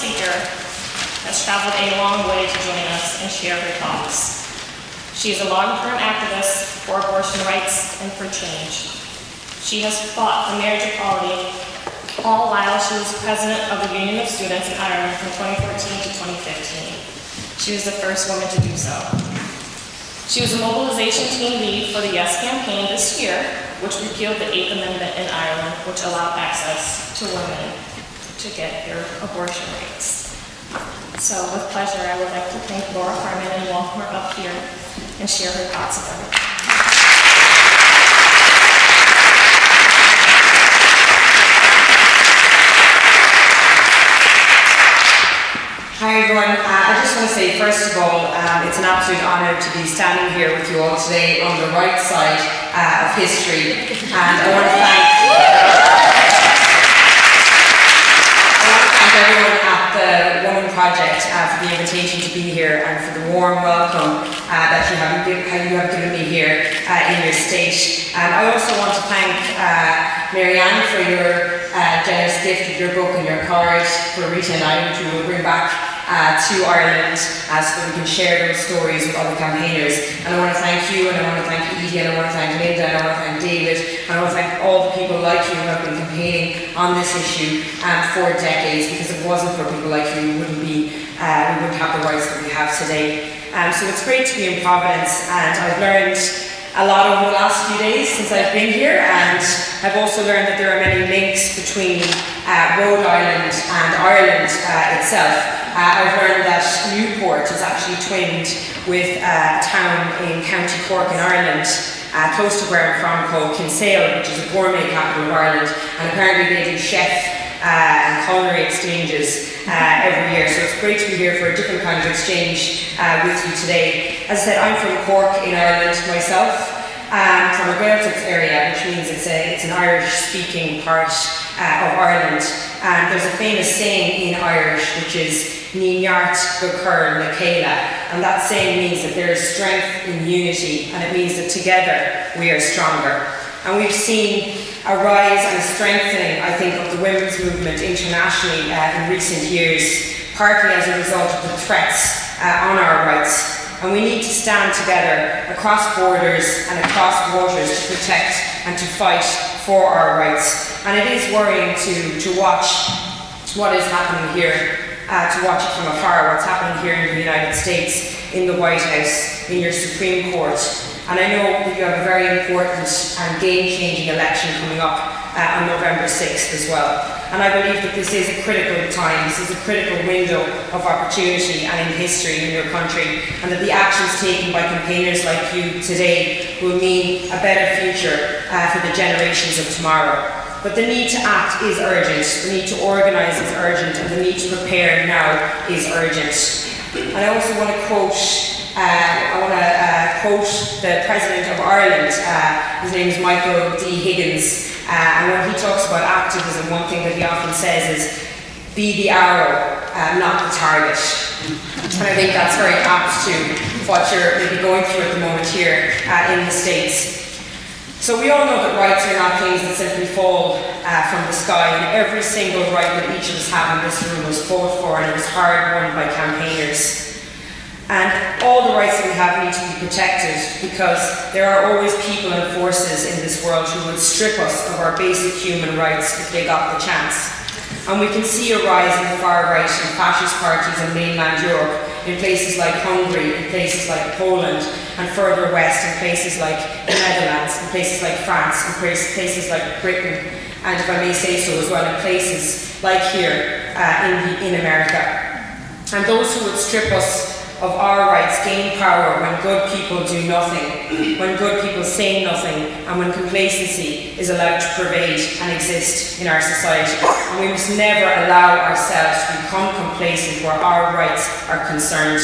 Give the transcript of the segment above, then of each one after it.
speaker has traveled a long way to join us and share her thoughts. She is a long-term activist for abortion rights and for change. She has fought for marriage equality all while she was president of the Union of Students in Ireland from 2014 to 2015. She was the first woman to do so. She was a mobilization team lead for the Yes campaign this year, which repealed the 8th Amendment in Ireland, which allowed access to women to get their abortion rights. So with pleasure, I would like to thank Laura Harmon and welcome her up here and share her thoughts about it. Hi everyone, I just want to say first of all, it's an absolute honour to be standing here with you all today on the right side of history, and I want to thank everyone at the Women Project for the invitation to be here and for the warm welcome that you have given me here in your state. I also want to thank Marianne for your generous gift of your book and your card for Rita and I, which we will bring back to Ireland so that we can share those stories with other campaigners. And I want to thank you, and I want to thank Edie, and I want to thank Linda, and I want to thank David, and I want to thank all the people like you who have been campaigning on this issue for decades, because if it wasn't for people like you, we wouldn't have the rights that we have today. So it's great to be in Providence, and I've learned a lot over the last few days since I've been here, and I've also learned that there are many links between Rhode Island and Ireland itself. I've learned that Newport is actually twinned with a town in County Cork in Ireland, close to where I'm from, called Kinsale, which is a gourmet capital of Ireland, and apparently they do chef and culinary exchanges every year, so it's great to be here for a different kind of exchange with you today. As I said, I'm from Cork in Ireland myself, from a Gaeltacht area, which means it's an Irish-speaking part of Ireland. And there's a famous saying in Irish, which is Ní neart go cur na céile, and that saying means that there is strength in unity, and it means that together we are stronger. And we've seen a rise and a strengthening, I think, of the women's movement internationally in recent years, partly as a result of the threats on our rights. And we need to stand together across borders and across waters to protect and to fight for our rights. And it is worrying to watch what is happening here, to watch it from afar, what's happening here in the United States, in the White House, in your Supreme Court. And I know that you have a very important and game-changing election coming up on November 6th as well. And I believe that this is a critical time, this is a critical window of opportunity and in history in your country, and that the actions taken by campaigners like you today will mean a better future for the generations of tomorrow. But the need to act is urgent, the need to organise is urgent, and the need to prepare now is urgent. And I also want to quote the President of Ireland. His name is Michael D. Higgins, and when he talks about activism, one thing that he often says is, be the arrow, not the target. And I think that's very apt to what you're maybe going through at the moment here in the States. So we all know that rights are not things that simply fall from the sky, and every single right that each of us have in this room was fought for, and it was hard won by campaigners. And all the rights that we have need to be protected, because there are always people and forces in this world who would strip us of our basic human rights if they got the chance. And we can see a rise in the far right and fascist parties in mainland Europe, in places like Hungary, in places like Poland, and further west in places like the Netherlands, in places like France, in places like Britain, and if I may say so as well, in places like here in America. And those who would strip us of our rights gain power when good people do nothing, when good people say nothing, and when complacency is allowed to pervade and exist in our society. And we must never allow ourselves to become complacent where our rights are concerned.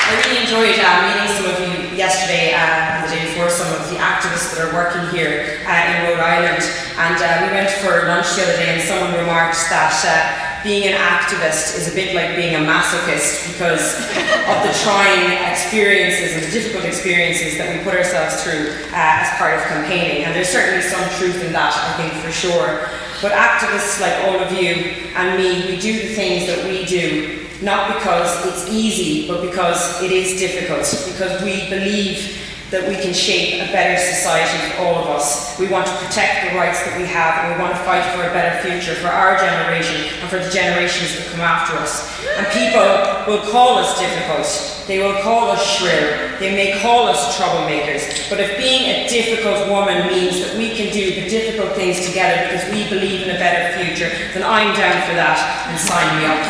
I really enjoyed meeting some of you yesterday and the day before, some of the activists that are working here in Rhode Island. And we went for lunch the other day, and someone remarked that being an activist is a bit like being a masochist because of the trying experiences and the difficult experiences that we put ourselves through as part of campaigning. And there's certainly some truth in that, I think, for sure. But activists like all of you and me, we do the things that we do not because it's easy, but because it is difficult, because we believe that we can shape a better society for all of us. We want to protect the rights that we have, and we want to fight for a better future for our generation and for the generations that come after us. And people will call us difficult, they will call us shrill, they may call us troublemakers, but if being a difficult woman means that we can do the difficult things together because we believe in a better future, then I'm down for that, and sign me up.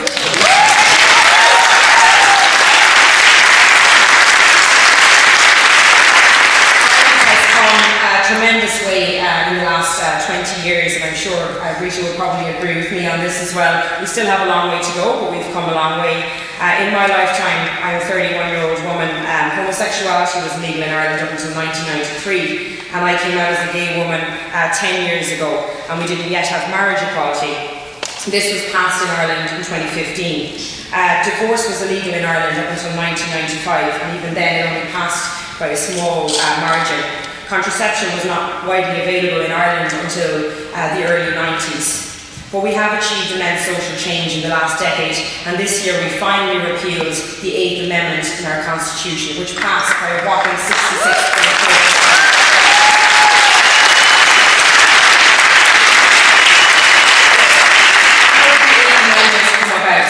Tremendously in the last 20 years, and I'm sure Rita will probably agree with me on this as well. We still have a long way to go, but we've come a long way. In my lifetime, I'm a 31-year-old woman. Homosexuality was legal in Ireland up until 1993, and I came out as a gay woman 10 years ago, and we didn't yet have marriage equality. This was passed in Ireland in 2015. Divorce was illegal in Ireland up until 1995, and even then it only passed by a small margin. Contraception was not widely available in Ireland until the early 90s. But we have achieved immense social change in the last decade, and this year we finally repealed the 8th Amendment in our Constitution, which passed by a whopping 66.4%.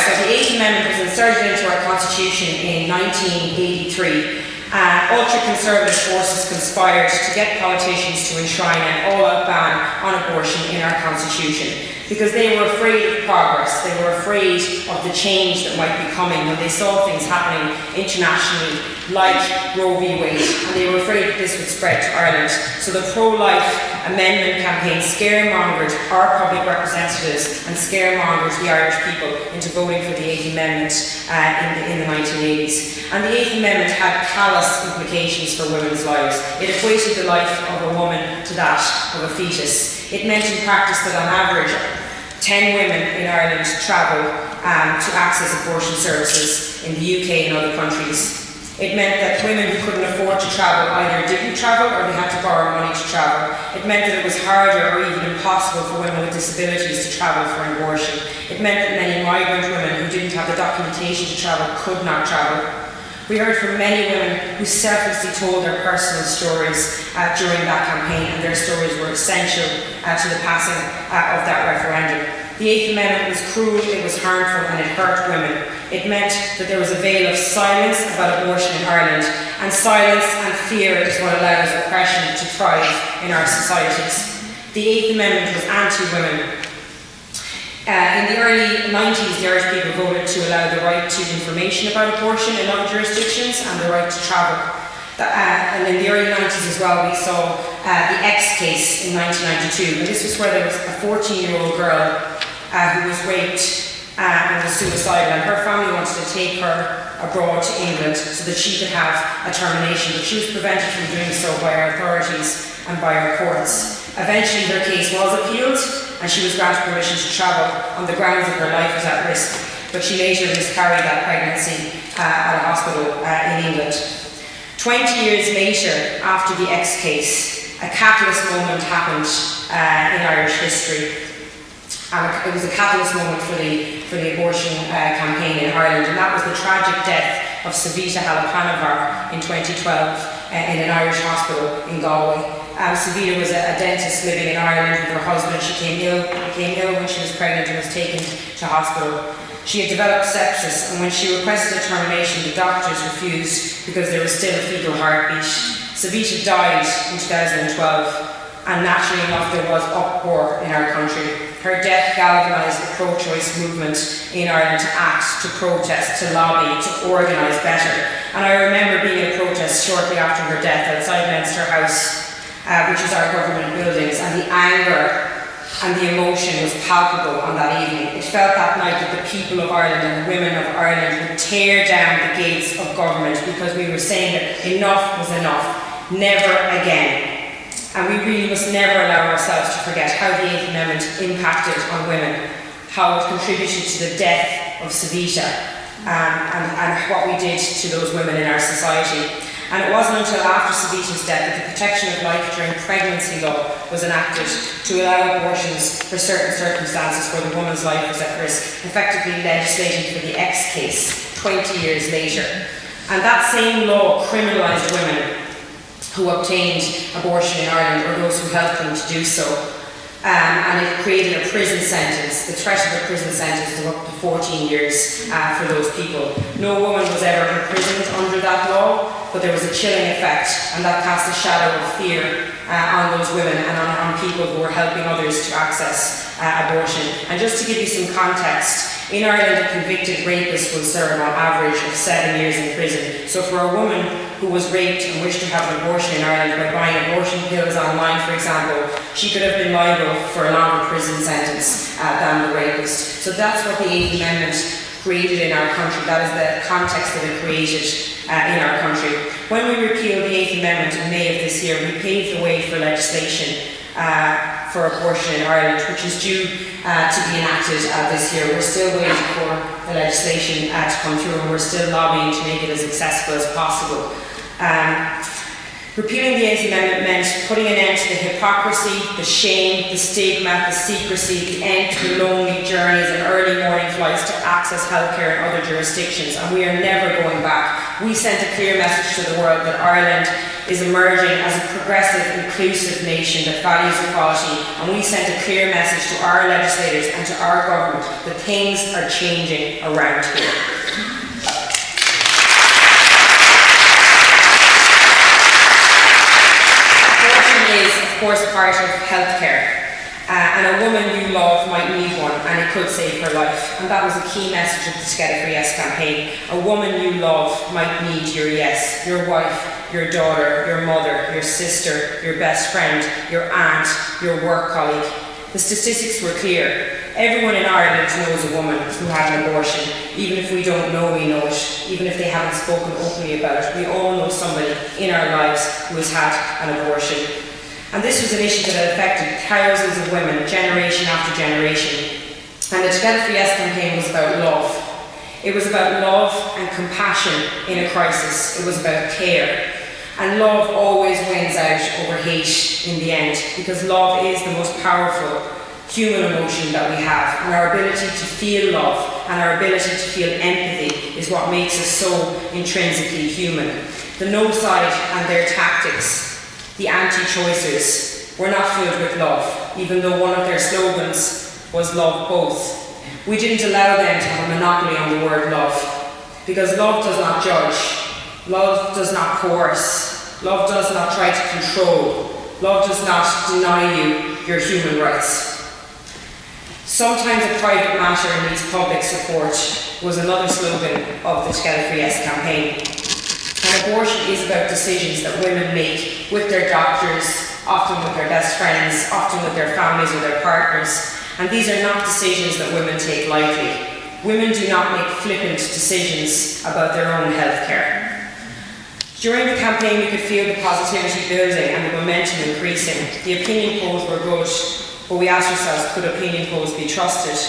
So the 8th Amendment was inserted into our Constitution in 1983. Ultra-conservative forces conspired to get politicians to enshrine an all-out ban on abortion in our Constitution because they were afraid of progress, they were afraid of the change that might be coming when they saw things happening internationally like Roe v. Wade, and they were afraid that this would spread to Ireland. So the pro-life amendment campaign scaremongered our public representatives and scaremongered the Irish people into voting for the 8th Amendment in the 1980s. And the 8th Amendment had callous implications for women's lives. It equated the life of a woman to that of a fetus. It meant in practice that on average 10 women in Ireland travel to access abortion services in the UK and other countries. It meant that women who couldn't afford to travel either didn't travel or they had to borrow money to travel. It meant that it was harder or even impossible for women with disabilities to travel for an abortion. It meant that many migrant women who didn't have the documentation to travel could not travel. We heard from many women who selflessly told their personal stories during that campaign, and their stories were essential to the passing of that referendum. The 8th Amendment was cruel, it was harmful, and it hurt women. It meant that there was a veil of silence about abortion in Ireland, and silence and fear is what allows oppression to thrive in our societies. The 8th Amendment was anti-women. In the early 90s, the Irish people voted to allow the right to information about abortion in other jurisdictions and the right to travel. And in the early 90s as well, we saw the X case in 1992. And this was where there was a 14-year-old girl who was raped and was suicidal, and her family wanted to take her abroad to England so that she could have a termination, but she was prevented from doing so by our authorities and by our courts. Eventually her case was appealed and she was granted permission to travel on the grounds that her life was at risk, but she later miscarried that pregnancy at a hospital in England. 20 years later, after the X case, a catalyst moment happened in Irish history. It was a catalyst moment for the abortion campaign in Ireland, and that was the tragic death of Savita Halappanavar in 2012 in an Irish hospital in Galway. Savita was a dentist living in Ireland with her husband. She became ill when she was pregnant and was taken to hospital. She had developed sepsis, and when she requested a termination, the doctors refused because there was still a fetal heartbeat. Savita died in 2012, and naturally enough there was uproar in our country. Her death galvanized the pro-choice movement in Ireland to act, to protest, to lobby, to organise better. And I remember being at a protest shortly after her death outside Leinster House, which is our government buildings, and the anger and the emotion was palpable on that evening. It felt that night that the people of Ireland and the women of Ireland would tear down the gates of government because we were saying that enough was enough, never again. And we really must never allow ourselves to forget how the 8th Amendment impacted on women, how it contributed to the death of Savita and what we did to those women in our society. And it wasn't until after Savita's death that the Protection of Life During Pregnancy law was enacted to allow abortions for certain circumstances where the woman's life was at risk, effectively legislating for the X case 20 years later. And that same law criminalised women who obtained abortion in Ireland or those who helped them to do so. And it created a prison sentence, the threat of a prison sentence of up to 14 years for those people. No woman was ever imprisoned under that law, but there was a chilling effect, and that cast a shadow of fear on those women and on people who were helping others to access abortion. And just to give you some context, in Ireland a convicted rapist will serve on average of 7 years in prison. So for a woman who was raped and wished to have an abortion in Ireland by buying abortion pills online, for example, she could have been liable for a longer prison sentence than the rapist. So that's what the 8th Amendment created in our country. That is the context that it created in our country. When we repealed the 8th Amendment in May of this year, we paved the way for legislation for abortion in Ireland, which is due to be enacted this year. We're still waiting for the legislation to come through, and we're still lobbying to make it as accessible as possible. Repealing the 8th Amendment meant putting an end to the hypocrisy, the shame, the stigma, the secrecy, the end to the lonely journeys and early morning flights to access healthcare in other jurisdictions, and we are never going back. We sent a clear message to the world that Ireland is emerging as a progressive, inclusive nation that values equality, and we sent a clear message to our legislators and to our government that things are changing around here. Of course, part of healthcare, and a woman you love might need one, and it could save her life. And that was a key message of the Together for Yes campaign. A woman you love might need your yes, your wife, your daughter, your mother, your sister, your best friend, your aunt, your work colleague. The statistics were clear. Everyone in Ireland knows a woman who had an abortion. Even if we don't know, we know it. Even if they haven't spoken openly about it, we all know somebody in our lives who has had an abortion. And this was an issue that had affected thousands of women, generation after generation. And the Together for Yes campaign was about love. It was about love and compassion in a crisis. It was about care. And love always wins out over hate in the end, because love is the most powerful human emotion that we have. And our ability to feel love and our ability to feel empathy is what makes us so intrinsically human. The no side and their tactics, the anti-choicers, were not filled with love, even though one of their slogans was love both. We didn't allow them to have a monopoly on the word love, because love does not judge, love does not coerce, love does not try to control, love does not deny you your human rights. Sometimes a private matter needs public support was another slogan of the Together for Yes campaign. And abortion is about decisions that women make with their doctors, often with their best friends, often with their families or their partners. And these are not decisions that women take lightly. Women do not make flippant decisions about their own health care. During the campaign, we could feel the positivity building and the momentum increasing. The opinion polls were good, but we asked ourselves, could opinion polls be trusted?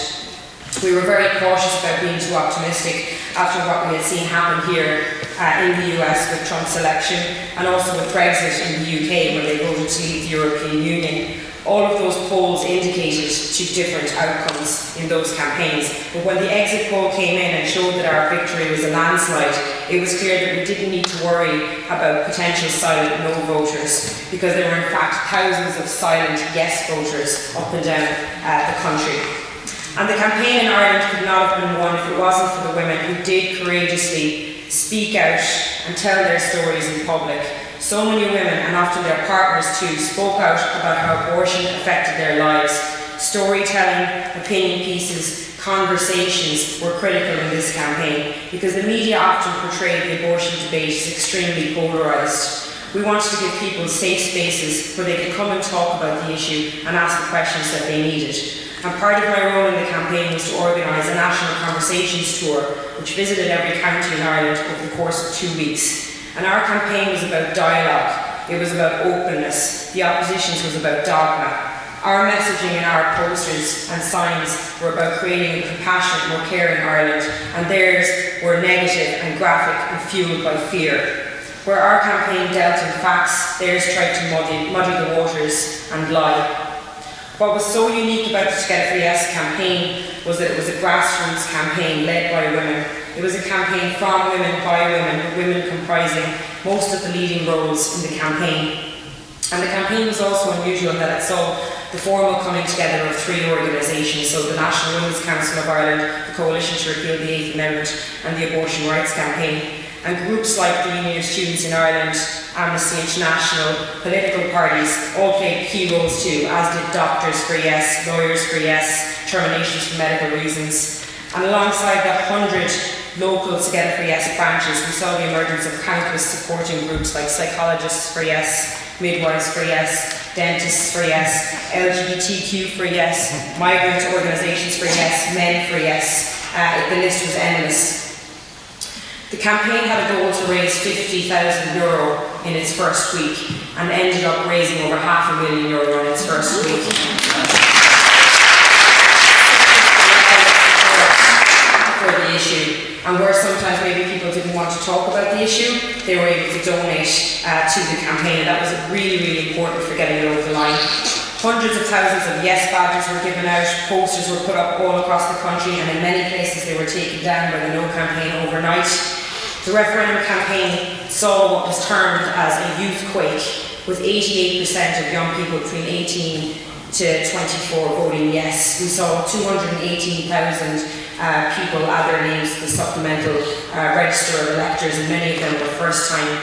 We were very cautious about being too optimistic after what we had seen happen here in the US with Trump's election, and also with Brexit in the UK when they voted to leave the European Union. All of those polls indicated two different outcomes in those campaigns. But when the exit poll came in and showed that our victory was a landslide, it was clear that we didn't need to worry about potential silent no voters, because there were in fact thousands of silent yes voters up and down the country. And the campaign in Ireland could not have been won if it wasn't for the women who did courageously speak out and tell their stories in public. So many women, and often their partners too, spoke out about how abortion affected their lives. Storytelling, opinion pieces, conversations were critical in this campaign, because the media often portrayed the abortion debate as extremely polarised. We wanted to give people safe spaces where they could come and talk about the issue and ask the questions that they needed. And part of my role in the campaign was to organise a national conversations tour, which visited every county in Ireland over the course of 2 weeks. And our campaign was about dialogue, it was about openness, the opposition's was about dogma. Our messaging and our posters and signs were about creating a compassionate, more caring Ireland, and theirs were negative and graphic and fueled by fear. Where our campaign dealt in facts, theirs tried to muddy the waters and lie. What was so unique about the Together for Yes campaign was that it was a grassroots campaign led by women. It was a campaign from women, by women, with women comprising most of the leading roles in the campaign. And the campaign was also unusual in that it saw the formal coming together of three organisations, so the National Women's Council of Ireland, the Coalition to Repeal the 8th Amendment and the Abortion Rights Campaign. And groups like the Union of Students in Ireland, Amnesty International, political parties all played key roles too, as did Doctors for Yes, Lawyers for Yes, Terminations for Medical Reasons. And alongside the 100 local Together for Yes branches, we saw the emergence of countless supporting groups like Psychologists for Yes, Midwives for Yes, Dentists for Yes, LGBTQ for Yes, migrant organisations for Yes, Men for Yes. The list was endless. The campaign had a goal to raise €50,000 in its first week and ended up raising over €500,000 in its first week. For the issue. And where sometimes maybe people didn't want to talk about the issue, they were able to donate to the campaign, and that was really, really important for getting it over the line. Hundreds of thousands of Yes badges were given out, posters were put up all across the country, and in many places they were taken down by the No campaign overnight. The referendum campaign saw what was termed as a youth quake, with 88% of young people between 18 to 24 voting yes. We saw 218,000 people add their names to the supplemental register of electors, and many of them were first-time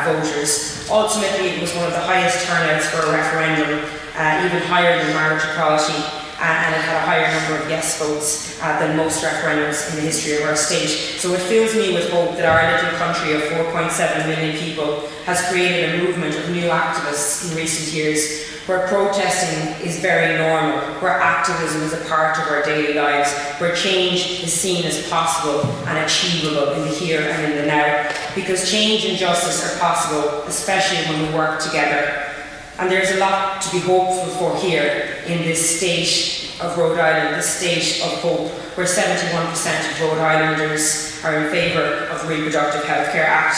voters. Ultimately, it was one of the highest turnouts for a referendum, even higher than marriage equality, and it had a higher number of yes votes than most referendums in the history of our state. So it fills me with hope that our little country of 4.7 million people has created a movement of new activists in recent years, where protesting is very normal, where activism is a part of our daily lives, where change is seen as possible and achievable in the here and in the now. Because change and justice are possible, especially when we work together. And there's a lot to be hopeful for here in this state of Rhode Island, this state of hope, where 71% of Rhode Islanders are in favour of the Reproductive Healthcare Act.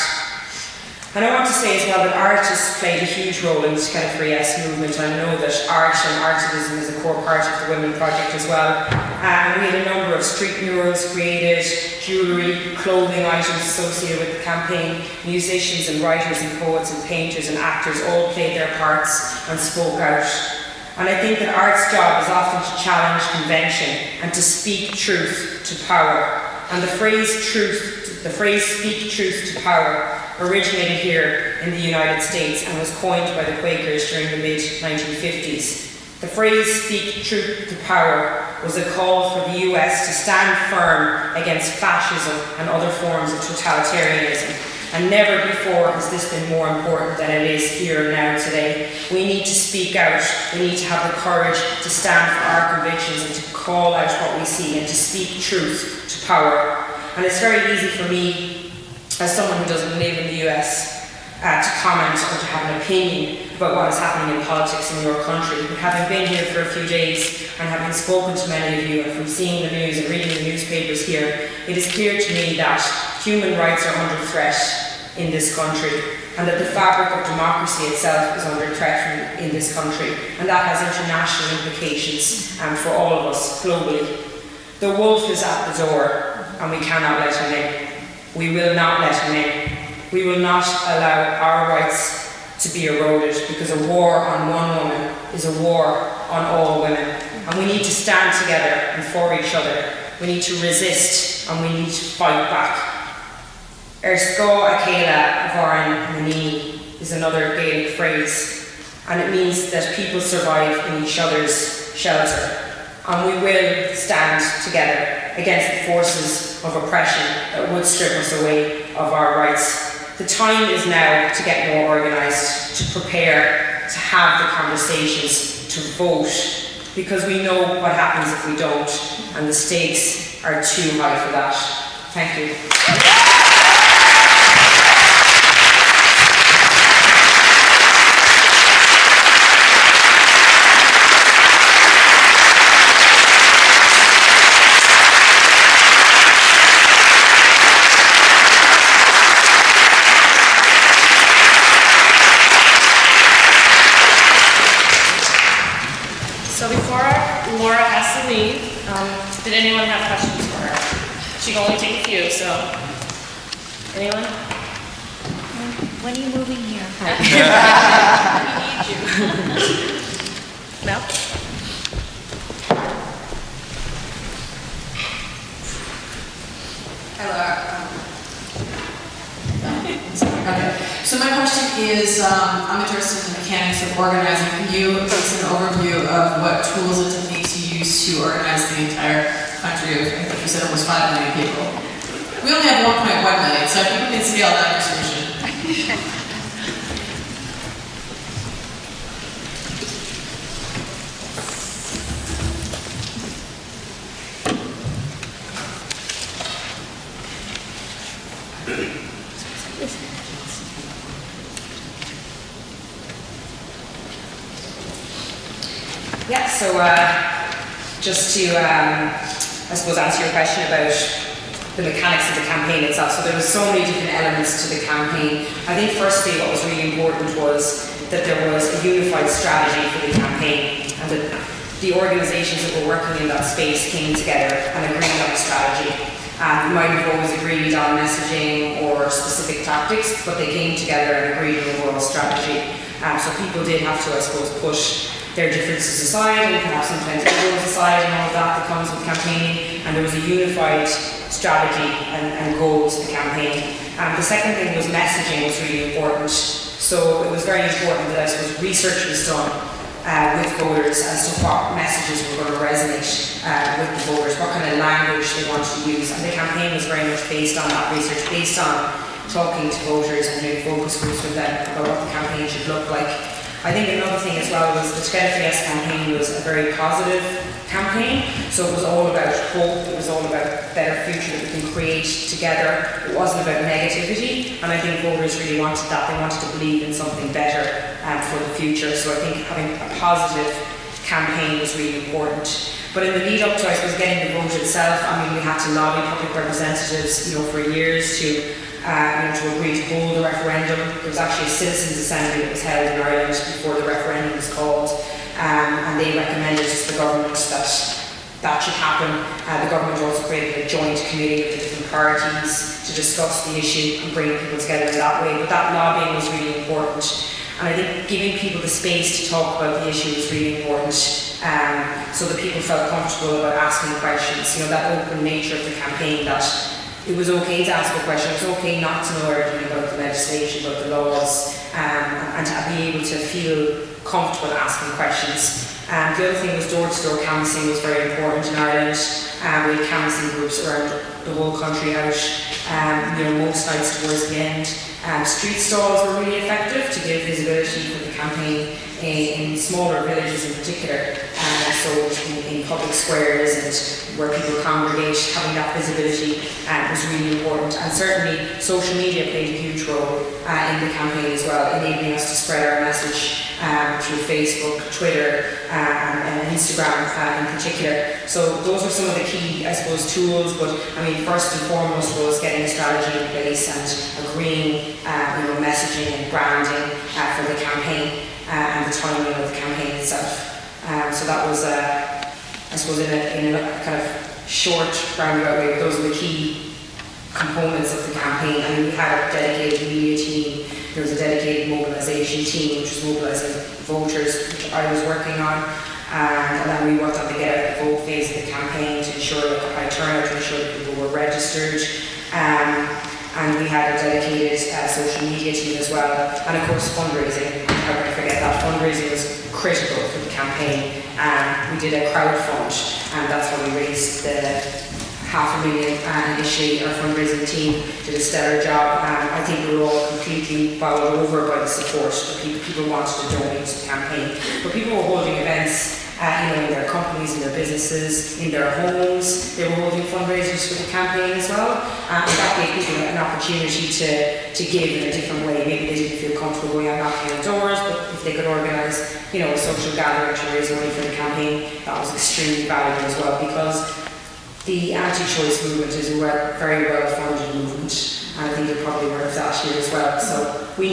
And I want to say as well that artists played a huge role in the Together for Yes movement. I know that art and Activism is a core part of the Women Project as well. And we had a number of street murals created, jewellery, clothing items associated with the campaign. Musicians and writers and poets and painters and actors all played their parts and spoke out. And I think that art's job is often to challenge convention and to speak truth to power. And the phrase speak truth to power originated here in the United States and was coined by the Quakers during the mid-1950s. The phrase speak truth to power was a call for the US to stand firm against fascism and other forms of totalitarianism. And never before has this been more important than it is here and now today. We need to speak out. We need to have the courage to stand for our convictions and to call out what we see and to speak truth to power. And it's very easy for me, as someone who doesn't live in the US, to comment or to have an opinion about what is happening in politics in your country. But having been here for a few days and having spoken to many of you and from seeing the news and reading the newspapers here, it is clear to me that human rights are under threat in this country and that the fabric of democracy itself is under threat in this country, and that has international implications for all of us globally. The wolf is at the door and we cannot let him in. We will not let him in. We will not allow our rights to be eroded, because a war on one woman is a war on all women. And we need to stand together and for each other. We need to resist and we need to fight back. Ersko Akela Varan Manini is another Gaelic phrase, and it means that people survive in each other's shelter. And we will stand together against the forces of oppression that would strip us away of our rights. The time is now to get more organised, to prepare, to have the conversations, to vote, because we know what happens if we don't, and the stakes are too high for that. Thank you. Laura has to leave. Did anyone have questions for her? She can only take a few, so. Anyone? When are you moving here? We need you. No? Hello. Okay. So my question is, I'm interested in the mechanics of organizing. Can you give us an overview of what tools and techniques you use to organize the entire country of, I think you said almost 5 million people? We only have 1.1 million, so I think we can scale that resolution. Yeah, so just to, I suppose, answer your question about the mechanics of the campaign itself. So there were so many different elements to the campaign. I think firstly what was really important was that there was a unified strategy for the campaign, and that the organisations that were working in that space came together and agreed on a strategy. We might have always agreed on messaging or specific tactics, but they came together and agreed on an overall strategy. So people did have to, I suppose, push their differences aside and perhaps sometimes egos aside and all of that comes with campaigning, and there was a unified strategy and goal to the campaign. The second thing was messaging was really important. So it was very important that, I suppose, research was done with voters as to what messages were going to resonate with the voters, what kind of language they wanted to use, and the campaign was very much based on that research, based on talking to voters and doing focus groups with them about what the campaign should look like. I think another thing as well was the Together for Yes campaign was a very positive campaign. So it was all about hope, it was all about a better future that we can create together. It wasn't about negativity, and I think voters really wanted that. They wanted to believe in something better for the future. So I think having a positive campaign was really important. But in the lead up to, I suppose, getting the vote itself, I mean, we had to lobby public representatives, for years to agree to hold a referendum. There was actually a citizens' assembly that was held in Ireland before the referendum was called, and they recommended to the government that should happen. The government also created a joint committee of the different parties to discuss the issue and bring people together in that way. But that lobbying was really important, and I think giving people the space to talk about the issue was really important, so that people felt comfortable about asking questions. That open nature of the campaign, that it was okay to ask a question, it was okay not to know everything about the legislation, about the laws, and to be able to feel comfortable asking questions. The other thing was door-to-door canvassing was very important in Ireland. We had canvassing groups around the whole country out, most nights towards the end. Street stalls were really effective to give visibility for the campaign in smaller villages in particular, so in public squares and where people congregate, having that visibility was really important. And certainly social media played a huge role in the campaign as well, enabling us to spread our message through Facebook, Twitter and Instagram in particular. So those were some of the key, I suppose, tools, but first and foremost was getting a strategy in place and agreeing messaging and branding for the campaign and the timing of the campaign itself. So that was, I suppose, in a kind of short roundabout way, those are the key components of the campaign. We had a dedicated media team, there was a dedicated mobilisation team which was mobilising voters, which I was working on, and then we worked on the get out the vote phase of the campaign to ensure a high turnout, to ensure that people were registered. And we had a dedicated social media team as well, and of course fundraising. How can I forget that? Fundraising was critical for the campaign. We did a crowdfund, and that's how we raised the $500,000 initially. Our fundraising team did a stellar job. I think we were all completely bowled over by the support. People wanted to donate to the campaign, but people were holding events in their companies, in their businesses, in their homes. They were holding fundraisers for the campaign as well, and that gave people an opportunity to give in a different way. Maybe they didn't feel comfortable going out knocking on doors, but if they could organise a social gathering to raise money for the campaign, that was extremely valuable as well, because the anti-choice movement is a very well-funded movement, and I think you're probably aware of that here as well. So we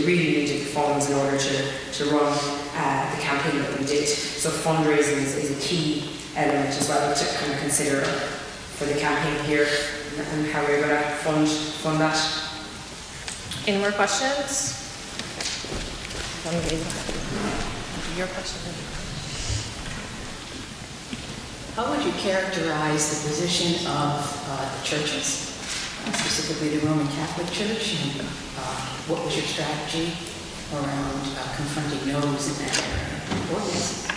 really needed the funds in order to run the campaign that we did. So fundraising is a key element as well to kind of consider for the campaign here and how we're going to fund that. Any more questions? Your question. How would you characterize the position of the churches, specifically the Roman Catholic Church, and what was your strategy around confronting no's in that area? Or yes?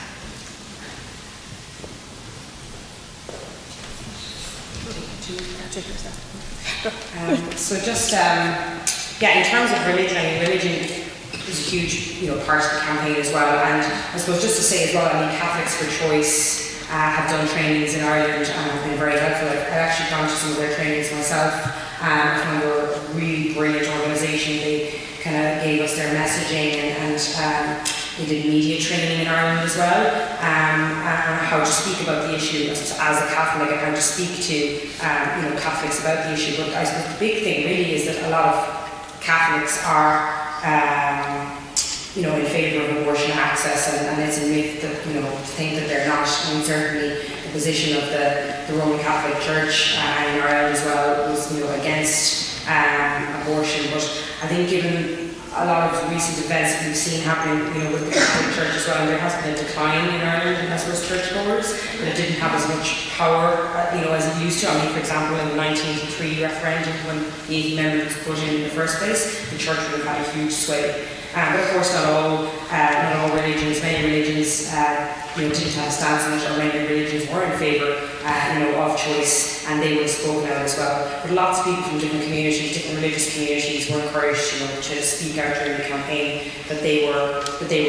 So just, in terms of religion, I mean, religion is a huge, part of the campaign as well. And I suppose just to say as well, I mean, Catholics for Choice have done trainings in Ireland and have been very helpful. I've actually gone to some of their trainings myself. I found they were a really brilliant organisation. They kind of gave us their messaging and they did media training in Ireland as well, and how to speak about the issue as a Catholic and how to speak to Catholics about the issue. But I suppose the big thing really is that a lot of Catholics are in favour of abortion access, and it's a myth that to think that they're not. I mean, certainly the position of the Roman Catholic Church in Ireland as well was against abortion. But I think given a lot of recent events we've seen happening, with the Catholic Church as well, and there has been a decline in Ireland as far as churchgoers, but it didn't have as much power, as it used to. I mean, for example, in the 1983 referendum, when the 80 amendment was put in the first place, the church would have had a huge sway. But of course, not all religions. Many religions, didn't have a stance on it, or many religions were in favour, of choice, and they would have spoken out as well. But lots of people from different communities, different religious communities, were encouraged, to speak out during the campaign that they were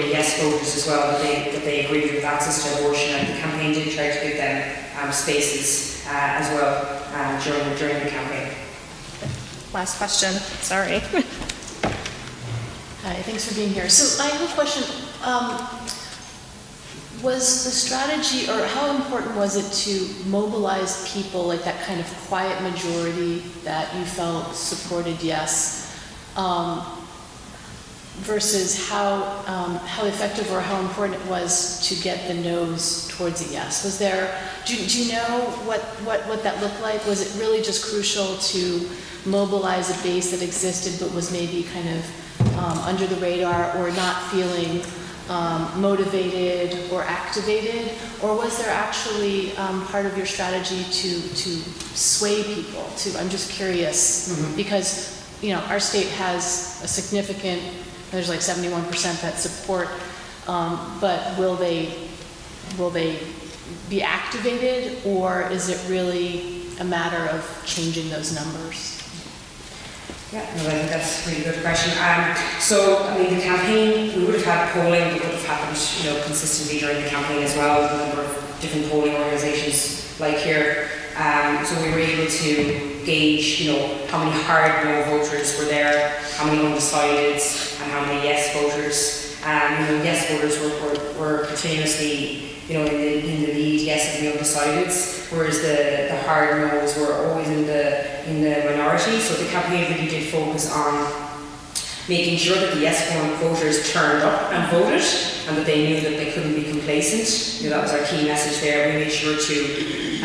yes voters as well, that they agreed with access to abortion, and the campaign did try to give them spaces as well during the campaign. Last question. Sorry. Hi, thanks for being here. So I have a question. Was the strategy, or how important was it to mobilize people, like that kind of quiet majority that you felt supported yes, versus how effective or how important it was to get the no's towards a yes? Was there, do you know what that looked like? Was it really just crucial to mobilize a base that existed but was maybe kind of under the radar or not feeling motivated or activated, or was there actually part of your strategy to sway people? I'm just curious, because our state has a significant, there's like 71% that support, but will they be activated, or is it really a matter of changing those numbers? Yeah, no, I think that's a really good question. So, I mean, the campaign, we would have had polling that would have happened, consistently during the campaign as well, with a number of different polling organisations like here. So we were able to gauge, how many hard no voters were there, how many undecideds, and how many yes voters. Yes voters were continuously, in the lead, yes, of the undecideds, whereas the hard no's were always in the minority. So the campaign really did focus on making sure that the yes voters turned up and voted, and that they knew that they couldn't be complacent. That was our key message there. We made sure to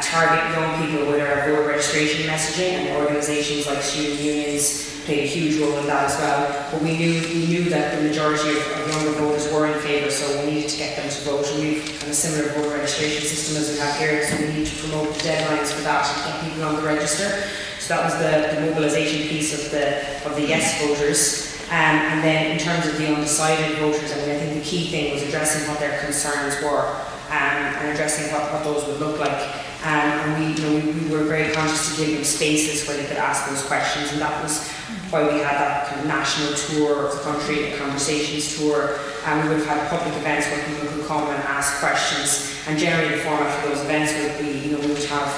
target young people with our voter registration messaging, and organisations like student unions played a huge role in that as well. But we knew that the majority of younger voters were in favour, so we needed to get them to vote. And we've a similar voter registration system as we have here, so we need to promote the deadlines for that and get people on the register. So that was the mobilisation piece of the yes voters. And then in terms of the undecided voters, I think the key thing was addressing what their concerns were, and addressing what those would look like. And we were very conscious to give them spaces where they could ask those questions, and that was why we had that kind of national tour of the country, the conversations tour. And we would have had public events where people could come and ask questions. And generally the format for those events would be, we would have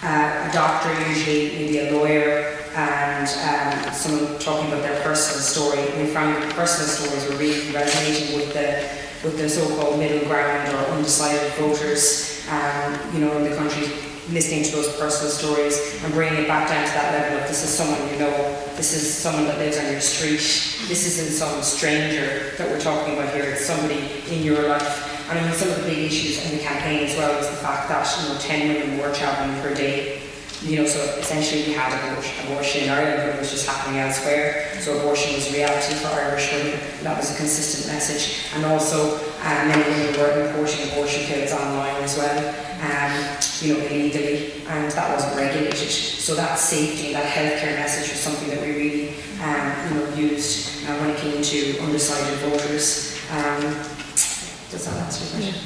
a doctor, usually maybe a lawyer, and someone talking about their personal story. And we found that personal stories were really resonating with the so-called middle ground or undecided voters, in the country. listening to those personal stories and bringing it back down to that level of this is someone you know, this is someone that lives on your street, this isn't some stranger that we're talking about here, it's somebody in your life. And I mean, some of the big issues in the campaign as well was the fact that 10 women were travelling per day. So essentially we had abortion in Ireland, but it was just happening elsewhere. So abortion was a reality for Irish women. That was a consistent message. And also many women were importing abortion pills online as well, illegally, and that wasn't regulated. So that safety and that healthcare message was something that we really used when it came to undecided voters. Does that answer your question?